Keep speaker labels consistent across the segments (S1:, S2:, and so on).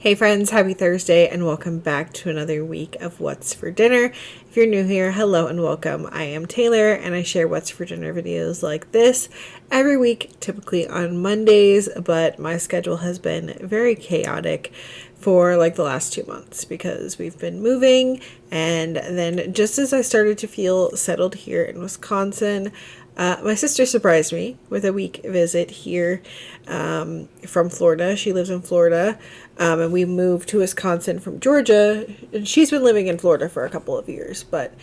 S1: Hey friends, happy Thursday and welcome back to another week of What's for Dinner. If you're new here, hello and welcome. I am Taylor and I share What's for Dinner videos like this every week, typically on Mondays, but my schedule has been very chaotic for like the last 2 months because we've been moving, and then just as I started to feel settled here in Wisconsin, my sister surprised me with a week visit here from Florida. She lives in Florida, and we moved to Wisconsin from Georgia. And she's been living in Florida for a couple of years, but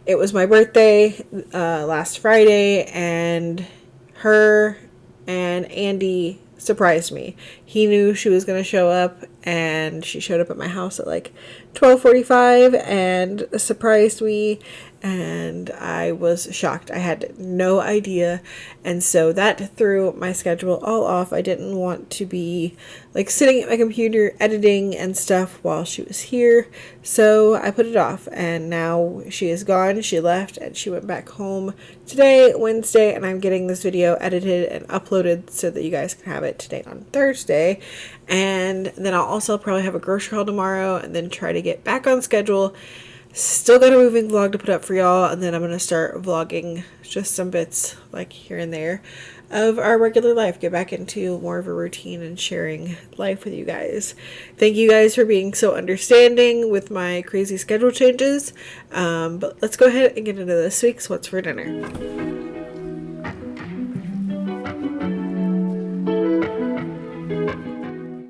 S1: it was my birthday last Friday, and her and Andy surprised me. He knew she was going to show up, and she showed up at my house at like 12:45 and surprised me, and I was shocked. I had no idea, and so that threw my schedule all off. I didn't want to be like sitting at my computer editing and stuff while she was here, so I put it off, and now she is gone. She left and she went back home today, Wednesday, and I'm getting this video edited and uploaded so that you guys can have it today on Thursday. And then I'll also probably have a grocery haul tomorrow and then try to get back on schedule. Still got a moving vlog to put up for y'all, and then I'm going to start vlogging just some bits like here and there of our regular life, get back into more of a routine and sharing life with you guys. Thank you guys for being so understanding with my crazy schedule changes, but let's go ahead and get into this week's What's for Dinner.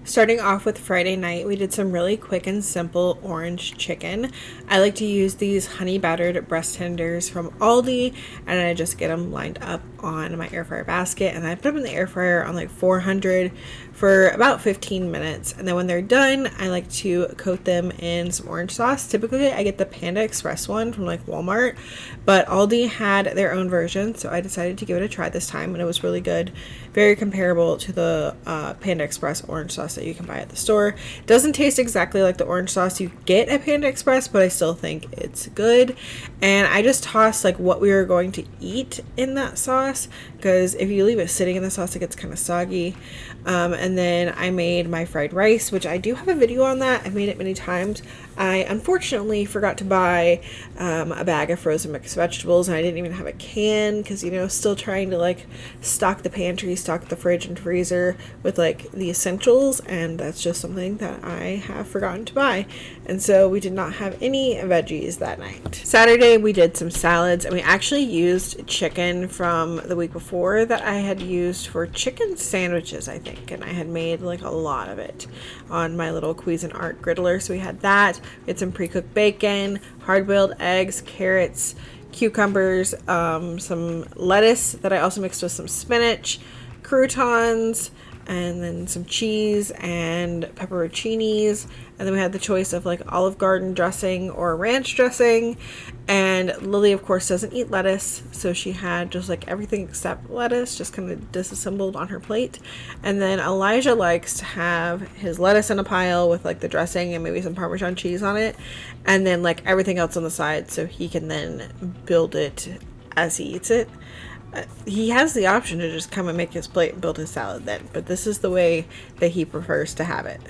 S1: Starting off with Friday night, we did some really quick and simple orange chicken. I like to use these honey battered breast tenders from Aldi, and I just get them lined up on my air fryer basket, and I put them in the air fryer on like 400 for about 15 minutes. And then when they're done, I like to coat them in some orange sauce. Typically I get the Panda Express one from like Walmart, but Aldi had their own version, so I decided to give it a try this time, and it was really good. Very comparable to the Panda Express orange sauce that you can buy at the store. Doesn't taste exactly like the orange sauce you get at Panda Express, but I still think it's good. And I just tossed like what we were going to eat in that sauce, because if you leave it sitting in the sauce, it gets kind of soggy. And then I made my fried rice, which I do have a video on that. I've made it many times. I unfortunately forgot to buy a bag of frozen mixed vegetables, and I didn't even have a can because, you know, still trying to like stock the pantry, stock the fridge and freezer with like the essentials, and that's just something that I have forgotten to buy. And so we did not have any veggies that night. Saturday we did some salads, and we actually used chicken from the week before that I had used for chicken sandwiches, I think, and I had made like a lot of it on my little Cuisinart griddler. So we had that. We had some pre-cooked bacon, hard-boiled eggs, carrots, cucumbers, some lettuce that I also mixed with some spinach, croutons, and then some cheese and pepperoncinis. And then we had the choice of like Olive Garden dressing or ranch dressing. And Lily, of course, doesn't eat lettuce, so she had just like everything except lettuce, just kind of disassembled on her plate. And then Elijah likes to have his lettuce in a pile with like the dressing and maybe some Parmesan cheese on it, and then like everything else on the side, so he can then build it as he eats it. He has the option to just come and make his plate and build his salad then, but this is the way that he prefers to have it.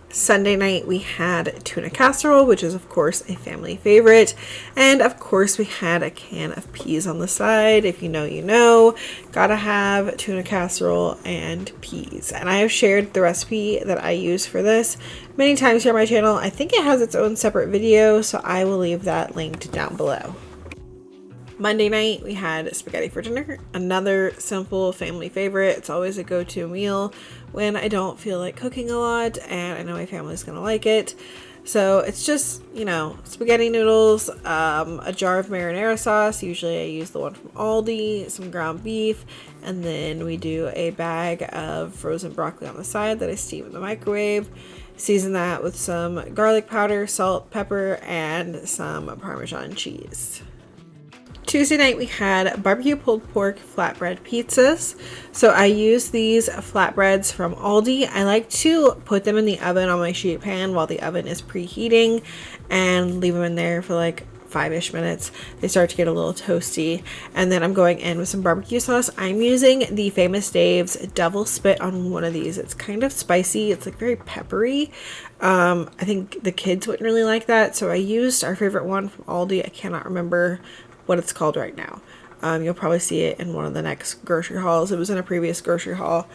S1: Sunday night we had tuna casserole, which is of course a family favorite, and of course we had a can of peas on the side. If you know, you know, gotta have tuna casserole and peas. And I have shared the recipe that I use for this many times here on my channel. I think it has its own separate video, so I will leave that linked down below. Monday night we had spaghetti for dinner, another simple family favorite. It's always a go-to meal when I don't feel like cooking a lot, and I know my family's gonna like it. So it's just, you know, spaghetti noodles, a jar of marinara sauce. Usually I use the one from Aldi, some ground beef, and then we do a bag of frozen broccoli on the side that I steam in the microwave. Season that with some garlic powder, salt, pepper, and some Parmesan cheese. Tuesday night we had barbecue pulled pork flatbread pizzas. So I use these flatbreads from Aldi. I like to put them in the oven on my sheet pan while the oven is preheating and leave them in there for like 5-ish minutes, they start to get a little toasty. And then I'm going in with some barbecue sauce. I'm using the Famous Dave's Devil Spit on one of these. It's kind of spicy. It's like very peppery. I think the kids wouldn't really like that, so I used our favorite one from Aldi. I cannot remember what it's called right now. You'll probably see it in one of the next grocery hauls. It was in a previous grocery haul.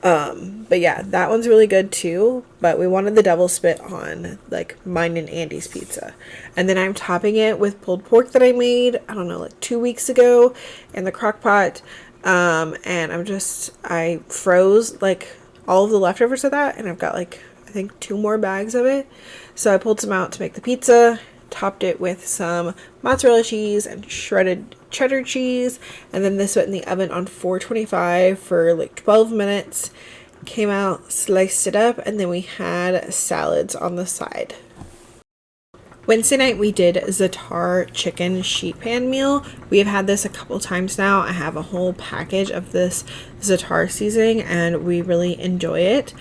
S1: But yeah, that one's really good too. But we wanted the double spit on like mine and Andy's pizza. And then I'm topping it with pulled pork that I made, I don't know, like 2 weeks ago in the crock pot. And I froze like all of the leftovers of that. And I've got like, I think 2 more bags of it. So I pulled some out to make the pizza, topped it with some mozzarella cheese and shredded cheddar cheese, and then this went in the oven on 425 for like 12 minutes. Came out, sliced it up, and then we had salads on the side. Wednesday night we did Za'atar Chicken sheet pan meal. We have had this a couple times now. I have a whole package of this Za'atar seasoning and we really enjoy it.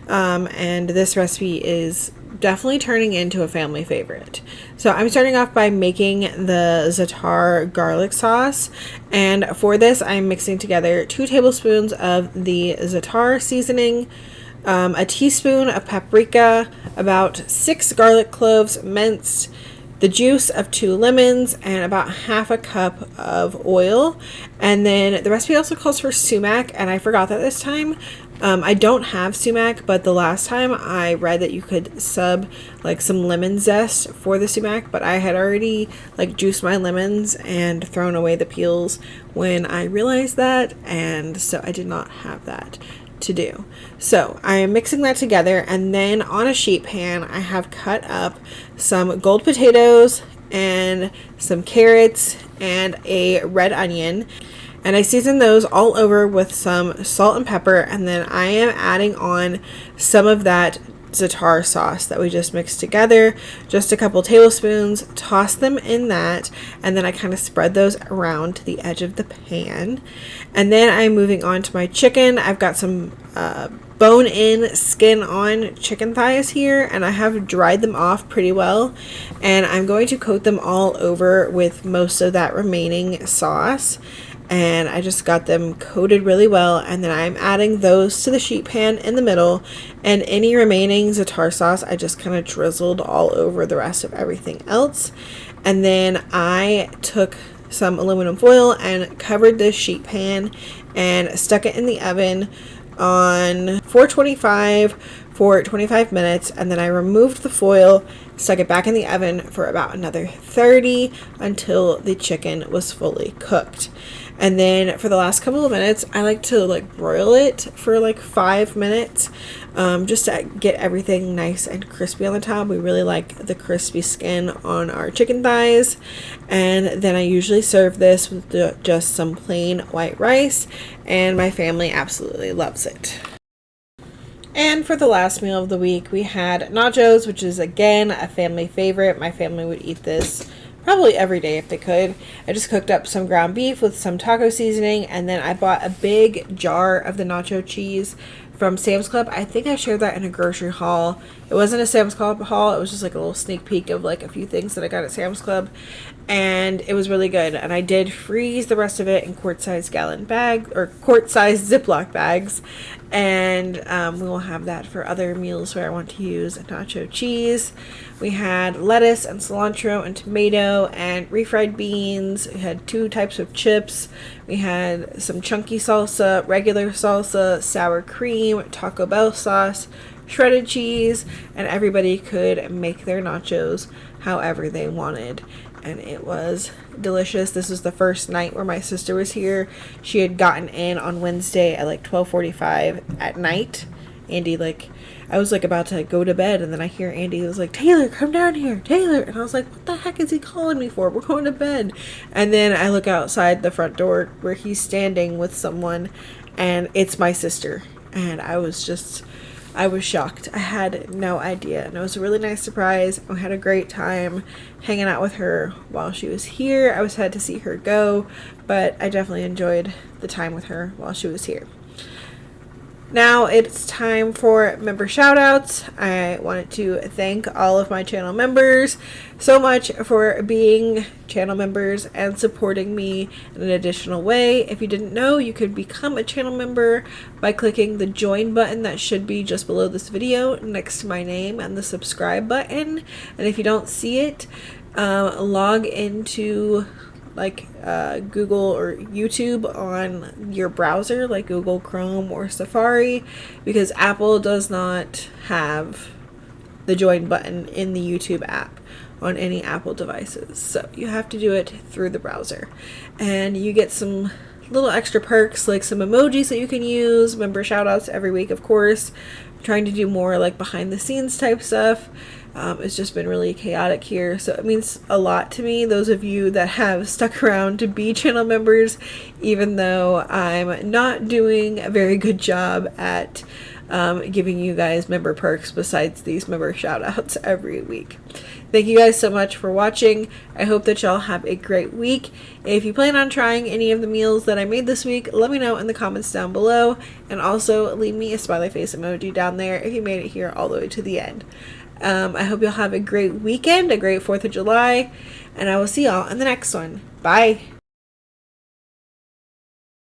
S1: And this recipe is definitely turning into a family favorite. So I'm starting off by making the Za'atar garlic sauce, and for this I'm mixing together 2 tablespoons of the Za'atar seasoning, a teaspoon of paprika, about 6 garlic cloves minced, the juice of 2 lemons, and about half a cup of oil. And then the recipe also calls for sumac, and I forgot that this time. I don't have sumac, but the last time I read that you could sub like some lemon zest for the sumac, but I had already like juiced my lemons and thrown away the peels when I realized that, and so I did not have that to do. So I am mixing that together, and then on a sheet pan I have cut up some gold potatoes and some carrots and a red onion, and I season those all over with some salt and pepper, and then I am adding on some of that Za'atar sauce that we just mixed together, just a couple tablespoons, toss them in that, and then I kind of spread those around to the edge of the pan. And then I'm moving on to my chicken. I've got some bone-in, skin-on chicken thighs here, and I have dried them off pretty well, and I'm going to coat them all over with most of that remaining sauce. And I just got them coated really well, and then I'm adding those to the sheet pan in the middle, and any remaining Za'atar sauce I just kind of drizzled all over the rest of everything else. And then I took some aluminum foil and covered this sheet pan and stuck it in the oven on 425 for 25 minutes, and then I removed the foil, stuck it back in the oven for about another 30 until the chicken was fully cooked. And then for the last couple of minutes, I like to like broil it for like 5 minutes, just to get everything nice and crispy on the top. We really like the crispy skin on our chicken thighs. And then I usually serve this with just some plain white rice, and my family absolutely loves it. And for the last meal of the week, we had nachos, which is again a family favorite. My family would eat this probably every day if they could. I just cooked up some ground beef with some taco seasoning, and then I bought a big jar of the nacho cheese from Sam's Club. I think I shared that in a grocery haul. It wasn't a Sam's Club haul, it was just like a little sneak peek of like a few things that I got at Sam's Club, and it was really good. And I did freeze the rest of it in quart-sized gallon bag or quart-sized Ziploc bags, and we will have that for other meals where I want to use nacho cheese. We had lettuce and cilantro and tomato and refried beans. We had 2 types of chips. We had some chunky salsa, regular salsa, sour cream, Taco Bell sauce, shredded cheese, and everybody could make their nachos however they wanted. And it was delicious. This was the first night where my sister was here. She had gotten in on Wednesday at like 12:45 at night. Andy, like, I was like about to go to bed, and then I hear Andy was like, "Taylor, come down here, Taylor." And I was like, what the heck is he calling me for? We're going to bed. And then I look outside the front door where he's standing with someone, and it's my sister. And I was shocked. I had no idea. And it was a really nice surprise. I had a great time hanging out with her while she was here. I was sad to see her go, but I definitely enjoyed the time with her while she was here. Now it's time for member shoutouts. I wanted to thank all of my channel members so much for being channel members and supporting me in an additional way. If you didn't know, you could become a channel member by clicking the join button that should be just below this video next to my name and the subscribe button. And if you don't see it, log into Google or YouTube on your browser, like Google Chrome or Safari, because Apple does not have the join button in the YouTube app on any Apple devices. So you have to do it through the browser. And you get some little extra perks like some emojis that you can use, member shoutouts every week, of course. I'm trying to do more like behind the scenes type stuff. It's just been really chaotic here, so it means a lot to me, those of you that have stuck around to be channel members, even though I'm not doing a very good job at giving you guys member perks besides these member shout outs every week. Thank you guys so much for watching. I hope that y'all have a great week. If you plan on trying any of the meals that I made this week, let me know in the comments down below, and also leave me a smiley face emoji down there if you made it here all the way to the end. I hope you'll have a great weekend, a great 4th of July, and I will see y'all in the next one. Bye!